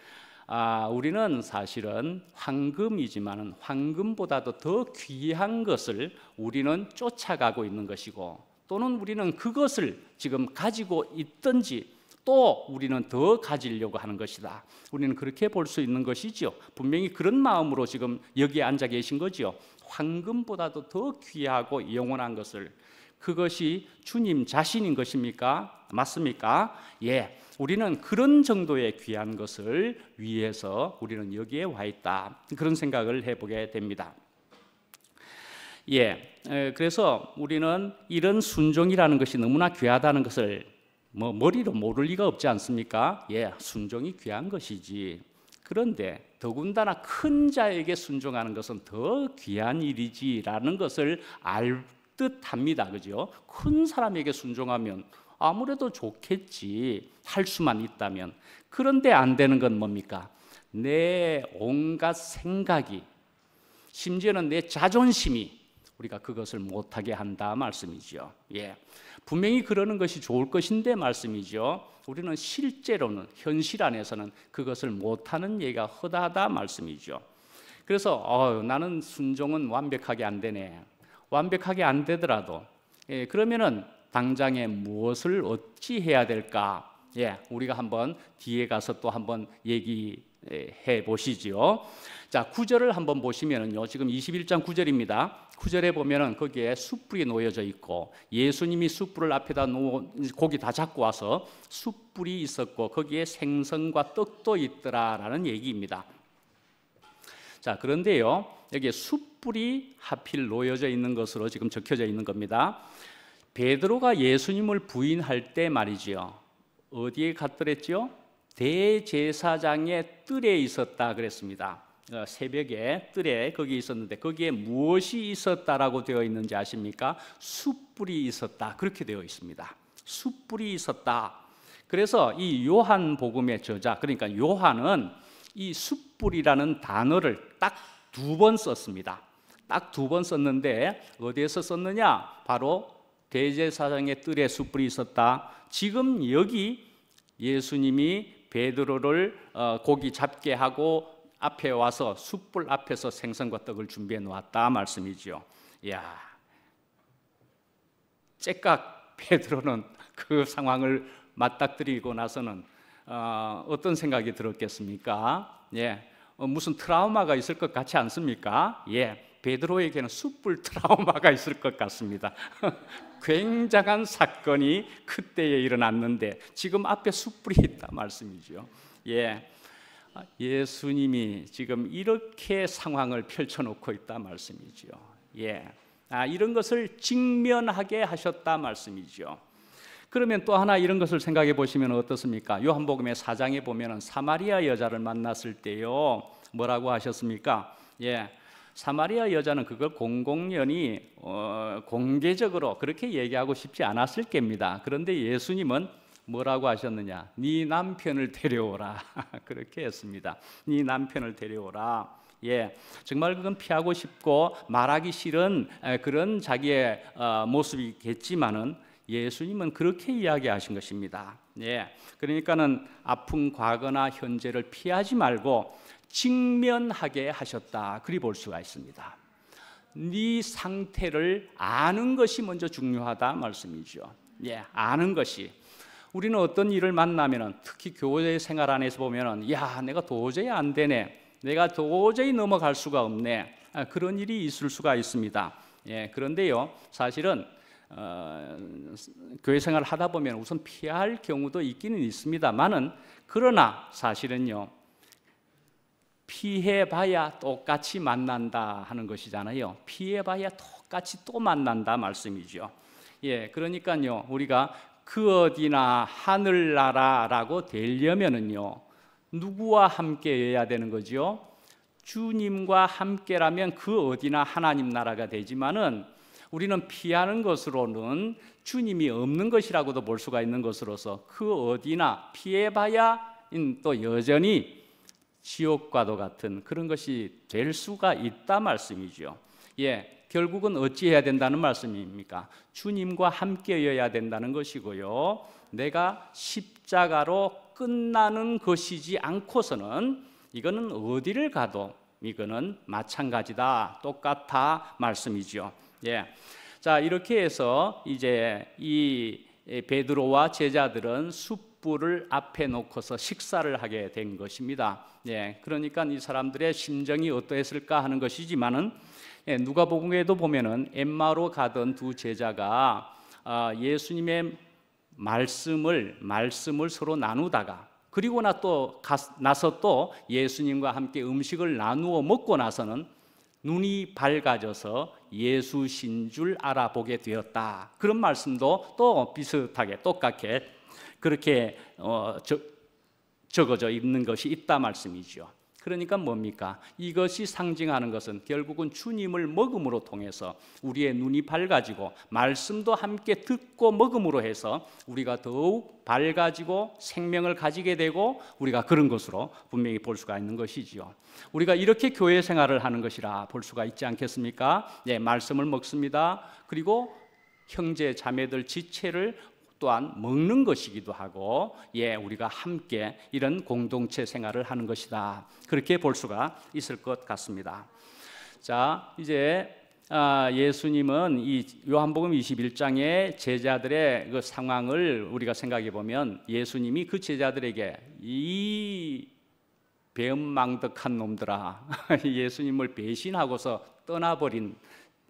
S1: 우리는 사실은 황금이지만은 황금보다도 더 귀한 것을 우리는 쫓아가고 있는 것이고, 또는 우리는 그것을 지금 가지고 있든지 또 우리는 더 가지려고 하는 것이다. 우리는 그렇게 볼 수 있는 것이죠. 분명히 그런 마음으로 지금 여기에 앉아 계신 거죠. 황금보다도 더 귀하고 영원한 것을, 그것이 주님 자신인 것입니까? 맞습니까? 예. 우리는 그런 정도의 귀한 것을 위해서 우리는 여기에 와 있다. 그런 생각을 해보게 됩니다. 예, 그래서 우리는 이런 순종이라는 것이 너무나 귀하다는 것을 뭐 머리로 모를 리가 없지 않습니까? 예, 순종이 귀한 것이지. 그런데 더군다나 큰 자에게 순종하는 것은 더 귀한 일이지라는 것을 알 듯합니다. 그죠? 큰 사람에게 순종하면 아무래도 좋겠지, 할 수만 있다면. 그런데 안 되는 건 뭡니까? 내 온갖 생각이, 심지어는 내 자존심이 우리가 그것을 못하게 한다 말씀이죠. 예, 분명히 그러는 것이 좋을 것인데 말씀이죠. 우리는 실제로는 현실 안에서는 그것을 못하는 얘기가 허다하다 말씀이죠. 그래서 나는 순종은 완벽하게 안 되네. 완벽하게 안 되더라도 그러면은 당장에 무엇을 어찌 해야 될까? 예, 우리가 한번 뒤에 가서 또 한번 얘기해 보시죠. 자, 9절을 한번 보시면은요, 지금 21장 9절입니다. 9절에 보면은 거기에 숯불이 놓여져 있고, 예수님이 숯불을 앞에다 고기 다 잡고 와서 숯불이 있었고 거기에 생선과 떡도 있더라라는 얘기입니다. 자, 그런데요, 여기에 숯불이 하필 놓여져 있는 것으로 지금 적혀져 있는 겁니다. 베드로가 예수님을 부인할 때 말이죠, 어디에 갔더랬죠? 대제사장의 뜰에 있었다 그랬습니다. 새벽에 뜰에 거기 있었는데 거기에 무엇이 있었다라고 되어 있는지 아십니까? 숯불이 있었다, 그렇게 되어 있습니다. 숯불이 있었다. 그래서 이 요한복음의 저자, 그러니까 요한은 이 숯불이라는 단어를 딱 2번 썼습니다. 딱 2번 썼는데 어디에서 썼느냐? 바로 대제사장의 뜰에 숯불이 있었다. 지금 여기 예수님이 베드로를 고기 잡게 하고 앞에 와서 숯불 앞에서 생선과 떡을 준비해 놓았다 말씀이죠. 이야, 째깍 베드로는 그 상황을 맞닥뜨리고 나서는 어떤 생각이 들었겠습니까? 예, 무슨 트라우마가 있을 것 같지 않습니까? 예, 베드로에게는 숯불 트라우마가 있을 것 같습니다. 굉장한 사건이 그때에 일어났는데 지금 앞에 숯불이 있다 말씀이죠. 예, 예수님이 지금 이렇게 상황을 펼쳐놓고 있다 말씀이죠. 예, 이런 것을 직면하게 하셨다 말씀이죠. 그러면 또 하나 이런 것을 생각해 보시면 어떻습니까? 요한복음의 4장에 보면은 사마리아 여자를 만났을 때요, 뭐라고 하셨습니까? 예, 사마리아 여자는 그걸 공공연히 공개적으로 그렇게 얘기하고 싶지 않았을 겁니다. 그런데 예수님은 뭐라고 하셨느냐? 네 남편을 데려오라. 그렇게 했습니다. 네 남편을 데려오라. 예, 정말 그건 피하고 싶고 말하기 싫은 그런 자기의 모습이겠지만은 예수님은 그렇게 이야기하신 것입니다. 예, 그러니까는 아픈 과거나 현재를 피하지 말고 직면하게 하셨다, 그리 볼 수가 있습니다. 네 상태를 아는 것이 먼저 중요하다 말씀이죠. 예, 아는 것이. 우리는 어떤 일을 만나면은, 특히 교회 생활 안에서 보면은, 야, 내가 도저히 안 되네, 내가 도저히 넘어갈 수가 없네, 그런 일이 있을 수가 있습니다. 예, 그런데요, 사실은 교회 생활을 하다 보면 우선 피할 경우도 있기는 있습니다만은, 그러나 사실은요, 피해봐야 똑같이 만난다 하는 것이잖아요. 피해봐야 똑같이 또 만난다 말씀이죠. 예, 그러니까요, 우리가 그 어디나 하늘나라라고 되려면은요, 누구와 함께여야 되는 거죠? 주님과 함께라면 그 어디나 하나님 나라가 되지만은 우리는 피하는 것으로는 주님이 없는 것이라고도 볼 수가 있는 것으로서 그 어디나 피해봐야 또 여전히 지옥과도 같은 그런 것이 될 수가 있다 말씀이죠. 결국은 어찌해야 된다는 말씀입니까? 주님과 함께여야 된다는 것이고요. 내가 십자가로 끝나는 것이지 않고서는 이거는 어디를 가도 이거는 마찬가지다, 똑같아 말씀이죠. 자, 이렇게 해서 이제 이 베드로와 제자들은 숯불을 앞에 놓고서 식사를 하게 된 것입니다. 그러니까 이 사람들의 심정이 어떠했을까 하는 것이지만은 누가복음에도 보면은 엠마오로 가던 두 제자가 예수님의 말씀을 서로 나누다가 그리고 나서 또 예수님과 함께 음식을 나누어 먹고 나서는 눈이 밝아져서 예수신 줄 알아보게 되었다. 그런 말씀도 또 비슷하게 똑같게 그렇게 적어져 있는 것이 있다 말씀이죠. 그러니까 뭡니까? 이것이 상징하는 것은 결국은 주님을 먹음으로 통해서 우리의 눈이 밝아지고 말씀도 함께 듣고 먹음으로 해서 우리가 더욱 밝아지고 생명을 가지게 되고 우리가 그런 것으로 분명히 볼 수가 있는 것이지요. 우리가 이렇게 교회 생활을 하는 것이라 볼 수가 있지 않겠습니까? 말씀을 먹습니다. 그리고 형제 자매들 지체를 또한 먹는 것이기도 하고 우리가 함께 이런 공동체 생활을 하는 것이다. 그렇게 볼 수가 있을 것 같습니다. 자, 이제 예수님은 이 요한복음 21장의 제자들의 그 상황을 우리가 생각해 보면 예수님이 그 제자들에게 이 배은망덕한 놈들아 예수님을 배신하고서 떠나버린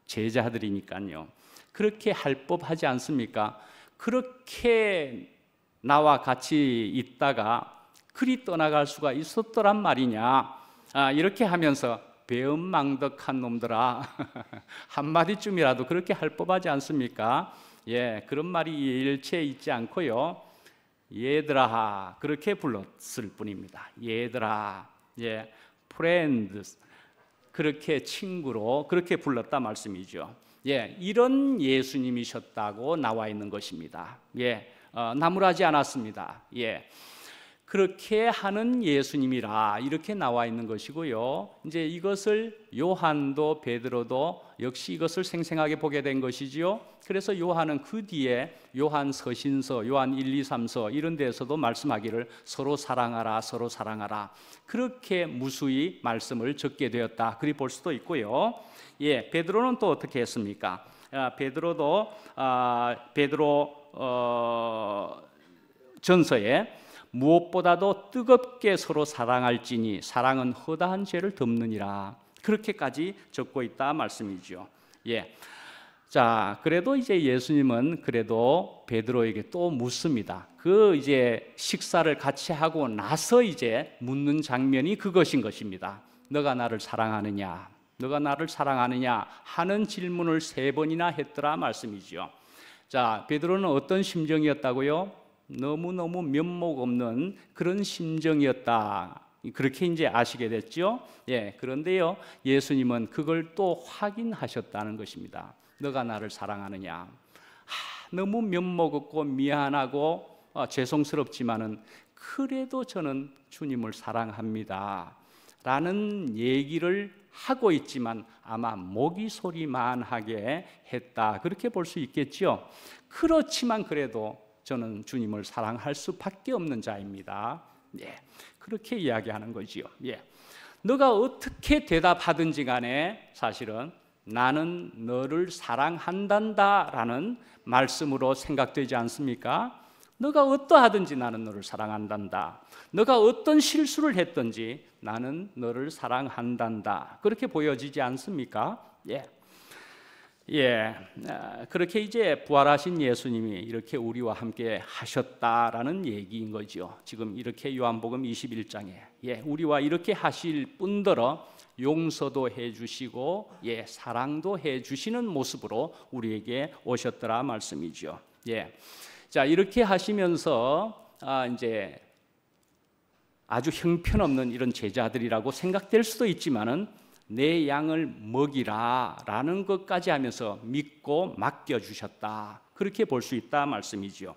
S1: 제자들이니까요. 그렇게 할 법하지 않습니까? 그렇게 나와 같이 있다가 그리 떠나갈 수가 있었더란 말이냐. 이렇게 하면서 배은망덕한 놈들아 한마디쯤이라도 그렇게 할 법하지 않습니까? 그런 말이 일체 있지 않고요. 얘들아 그렇게 불렀을 뿐입니다. 얘들아, friends 그렇게 친구로 그렇게 불렀다 말씀이죠. 이런 예수님이셨다고 나와 있는 것입니다. 나무라지 않았습니다. 그렇게 하는 예수님이라 이렇게 나와 있는 것이고요. 이제 이것을 요한도 베드로도 역시 이것을 생생하게 보게 된 것이지요. 그래서 요한은 그 뒤에 요한 서신서, 요한 1, 2, 3서 이런 데에서도 말씀하기를 서로 사랑하라, 서로 사랑하라. 그렇게 무수히 말씀을 적게 되었다. 그리 볼 수도 있고요. 베드로는 또 어떻게 했습니까? 베드로도 베드로 전서에 무엇보다도 뜨겁게 서로 사랑할지니 사랑은 허다한 죄를 덮느니라. 그렇게까지 적고 있다 말씀이죠. 자, 그래도 이제 예수님은 그래도 베드로에게 또 묻습니다. 그 이제 식사를 같이 하고 나서 이제 묻는 장면이 그것인 것입니다. 너가 나를 사랑하느냐? 너가 나를 사랑하느냐? 하는 질문을 3번이나 했더라 말씀이죠. 자, 베드로는 어떤 심정이었다고요? 너무너무 면목 없는 그런 심정이었다. 그렇게 이제 아시게 됐죠. 그런데요, 예수님은 그걸 또 확인하셨다는 것입니다. 너가 나를 사랑하느냐? 너무 면목 없고 미안하고 죄송스럽지만은 그래도 저는 주님을 사랑합니다. 라는 얘기를 하고 있지만 아마 모기 소리만 하게 했다. 그렇게 볼 수 있겠죠. 그렇지만 그래도 저는 주님을 사랑할 수밖에 없는 자입니다. 그렇게 이야기하는 거지요. 너가 어떻게 대답하든지 간에 사실은 나는 너를 사랑한단다라는 말씀으로 생각되지 않습니까? 너가 어떠하든지 나는 너를 사랑한단다. 너가 어떤 실수를 했든지 나는 너를 사랑한단다. 그렇게 보여지지 않습니까? 그렇게 이제 부활하신 예수님이 이렇게 우리와 함께 하셨다라는 얘기인 거죠. 지금 이렇게 요한복음 21장에 우리와 이렇게 하실 뿐더러 용서도 해주시고 사랑도 해주시는 모습으로 우리에게 오셨더라 말씀이죠. 자, 이렇게 하시면서 이제 아주 형편없는 이런 제자들이라고 생각될 수도 있지만은 내 양을 먹이라라는 것까지 하면서 믿고 맡겨주셨다. 그렇게 볼 수 있다 말씀이지요.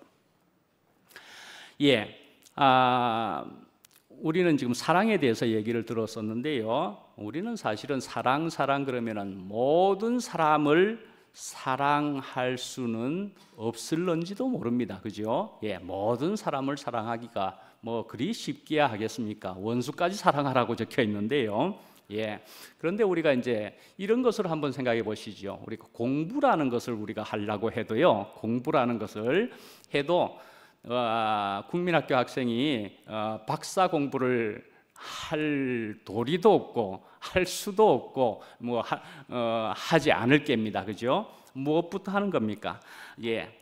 S1: 예, 우리는 지금 사랑에 대해서 얘기를 들었었는데요. 우리는 사실은 사랑 그러면은 모든 사람을 사랑할 수는 없을런지도 모릅니다. 그죠? 예, 모든 사람을 사랑하기가 뭐 그리 쉽게야 하겠습니까? 원수까지 사랑하라고 적혀 있는데요. 예. 그런데 우리가 이제 이런 것을 한번 생각해 보시죠. 우리가 공부라는 것을 우리가 하려고 해도요. 공부라는 것을 해도 국민학교 학생이 박사 공부를 할 도리도 없고 할 수도 없고 뭐 하지 않을 겁니다. 그죠? 무엇부터 하는 겁니까? 예.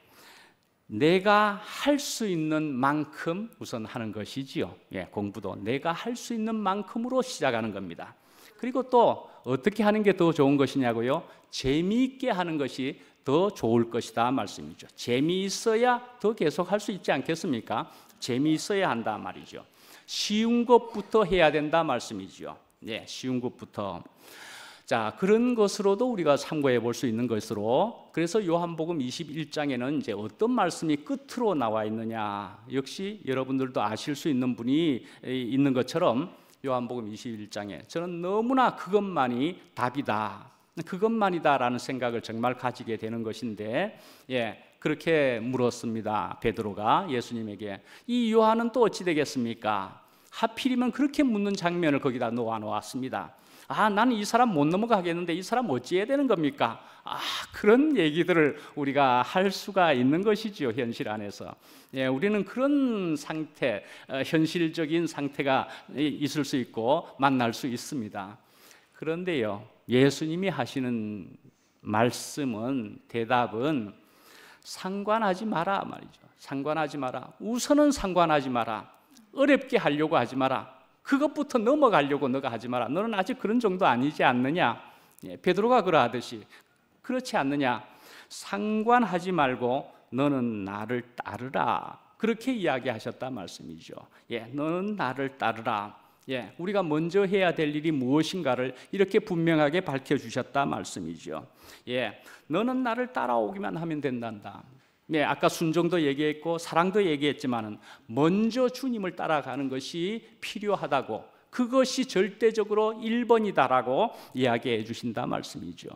S1: 내가 할 수 있는 만큼 우선 하는 것이지요. 예, 공부도 내가 할 수 있는 만큼으로 시작하는 겁니다. 그리고 또 어떻게 하는 게 더 좋은 것이냐고요? 재미있게 하는 것이 더 좋을 것이다 말씀이죠. 재미있어야 더 계속 할 수 있지 않겠습니까? 재미있어야 한다 말이죠. 쉬운 것부터 해야 된다 말씀이죠. 네, 쉬운 것부터. 자, 그런 것으로도 우리가 참고해 볼 수 있는 것으로, 그래서 요한복음 21장에는 이제 어떤 말씀이 끝으로 나와 있느냐, 역시 여러분들도 아실 수 있는 분이 있는 것처럼 요한복음 21장에 저는 너무나 그것만이 답이다, 그것만이다라는 생각을 정말 가지게 되는 것인데, 예, 그렇게 물었습니다. 베드로가 예수님에게. 이 요한은 또 어찌 되겠습니까? 하필이면 그렇게 묻는 장면을 거기다 놓아 놓았습니다. 나는 이 사람 못 넘어가겠는데 이 사람 어찌해야 되는 겁니까? 그런 얘기들을 우리가 할 수가 있는 것이지요, 현실 안에서. 예, 우리는 그런 상태, 현실적인 상태가 있을 수 있고 만날 수 있습니다. 그런데요, 예수님이 하시는 말씀은, 대답은 상관하지 마라 말이죠. 상관하지 마라. 우선은 상관하지 마라. 어렵게 하려고 하지 마라. 그것부터 넘어가려고 너가 하지 마라. 너는 아직 그런 정도 아니지 않느냐? 예, 베드로가 그러하듯이 그렇지 않느냐? 상관하지 말고 너는 나를 따르라. 그렇게 이야기하셨다 말씀이죠. 예, 너는 나를 따르라. 예, 우리가 먼저 해야 될 일이 무엇인가를 이렇게 분명하게 밝혀주셨다 말씀이죠. 예, 너는 나를 따라오기만 하면 된단다. 네, 아까 순종도 얘기했고 사랑도 얘기했지만은 먼저 주님을 따라가는 것이 필요하다고, 그것이 절대적으로 1번이다라고 이야기해 주신다 말씀이죠.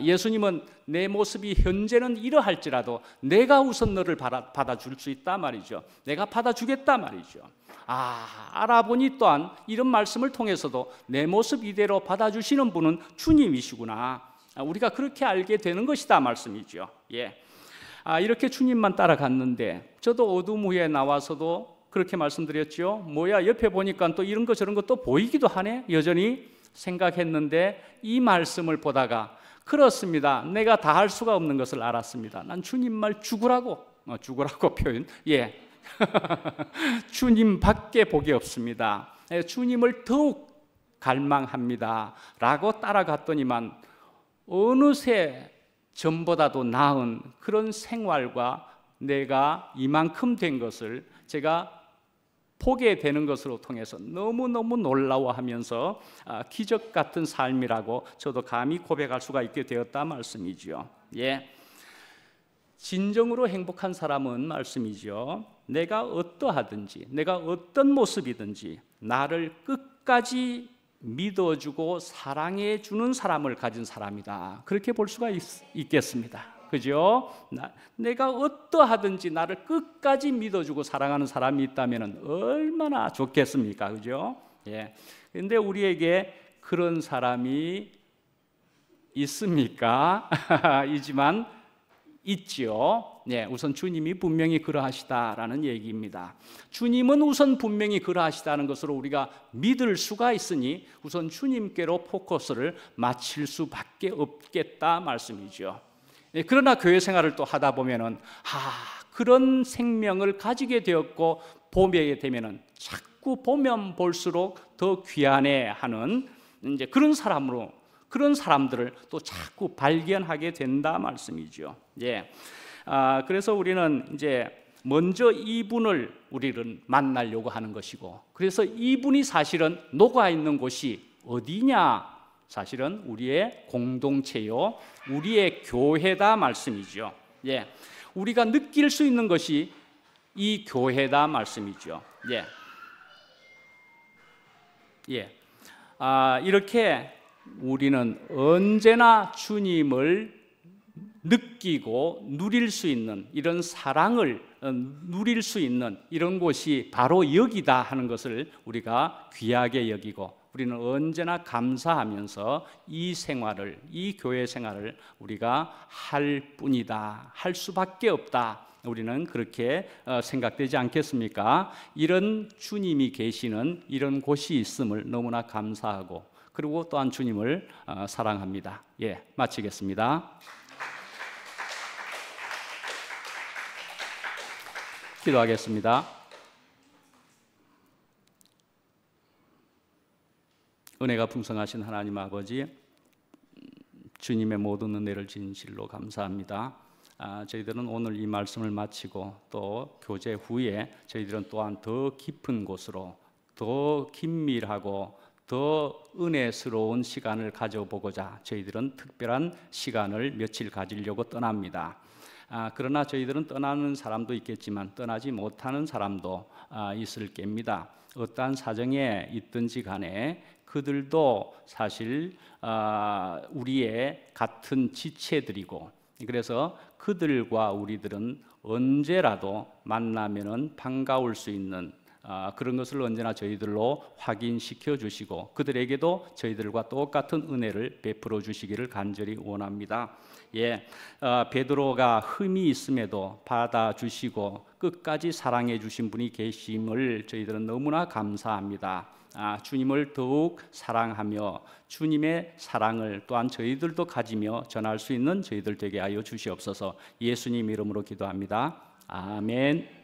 S1: 예수님은 내 모습이 현재는 이러할지라도 내가 우선 너를 받아줄 수 있다 말이죠. 내가 받아주겠다 말이죠. 알아보니 또한 이런 말씀을 통해서도 내 모습 이대로 받아주시는 분은 주님이시구나, 우리가 그렇게 알게 되는 것이다 말씀이죠. 예. 이렇게 주님만 따라갔는데, 저도 어둠 후에 나와서도 그렇게 말씀드렸죠. 뭐야, 옆에 보니까 또 이런 거 저런 거 또 보이기도 하네, 여전히 생각했는데, 이 말씀을 보다가 그렇습니다, 내가 다 할 수가 없는 것을 알았습니다. 난 주님 말 죽으라고 표현, 예 주님밖에 복이 없습니다. 주님을 더욱 갈망합니다 라고 따라갔더니만 어느새 전보다도 나은 그런 생활과 내가 이만큼 된 것을 제가 보게 되는 것으로 통해서 너무너무 놀라워하면서 기적 같은 삶이라고 저도 감히 고백할 수가 있게 되었다 말씀이죠. 예, 진정으로 행복한 사람은 말씀이죠. 내가 어떠하든지, 내가 어떤 모습이든지 나를 끝까지 믿어주고 사랑해주는 사람을 가진 사람이다, 그렇게 볼 수가 있겠습니다. 그죠? 내가 어떠하든지 나를 끝까지 믿어주고 사랑하는 사람이 있다면 얼마나 좋겠습니까? 그죠? 예. 근데 우리에게 그런 사람이 있습니까? 이지만 있지요. 네, 우선 주님이 분명히 그러하시다라는 얘기입니다. 주님은 우선 분명히 그러하시다는 것으로 우리가 믿을 수가 있으니 우선 주님께로 포커스를 맞출 수밖에 없겠다 말씀이죠. 네, 그러나 교회 생활을 또 하다 보면은 그런 생명을 가지게 되었고 보게 되면은 자꾸 보면 볼수록 더 귀한해하는 이제 그런 사람들을 또 자꾸 발견하게 된다 말씀이죠. 예. 그래서 우리는 이제 먼저 이분을 우리는 만나려고 하는 것이고, 그래서 이분이 사실은 녹아 있는 곳이 어디냐? 사실은 우리의 공동체요, 우리의 교회다 말씀이죠. 예, 우리가 느낄 수 있는 것이 이 교회다 말씀이죠. 예, 예. 이렇게 우리는 언제나 주님을 느끼고 누릴 수 있는, 이런 사랑을 누릴 수 있는 이런 곳이 바로 여기다 하는 것을 우리가 귀하게 여기고, 우리는 언제나 감사하면서 이 생활을, 이 교회 생활을 우리가 할 뿐이다, 할 수밖에 없다, 우리는 그렇게 생각되지 않겠습니까? 이런 주님이 계시는 이런 곳이 있음을 너무나 감사하고, 그리고 또한 주님을 사랑합니다. 예, 마치겠습니다. 기도하겠습니다. 은혜가 풍성하신 하나님 아버지, 주님의 모든 은혜를 진실로 감사합니다. 저희들은 오늘 이 말씀을 마치고 또 교제 후에 저희들은 또한 더 깊은 곳으로, 더 긴밀하고 더 은혜스러운 시간을 가져보고자 저희들은 특별한 시간을 며칠 가지려고 떠납니다. 그러나 저희들은 떠나는 사람도 있겠지만 떠나지 못하는 사람도 있을 겁니다. 어떠한 사정에 있든지 간에 그들도 사실 우리의 같은 지체들이고, 그래서 그들과 우리들은 언제라도 만나면은 반가울 수 있는 그런 것을 언제나 저희들로 확인시켜 주시고, 그들에게도 저희들과 똑같은 은혜를 베풀어 주시기를 간절히 원합니다. 예, 베드로가 흠이 있음에도 받아주시고 끝까지 사랑해 주신 분이 계심을 저희들은 너무나 감사합니다. 주님을 더욱 사랑하며 주님의 사랑을 또한 저희들도 가지며 전할 수 있는 저희들 되게 하여 주시옵소서. 예수님 이름으로 기도합니다. 아멘.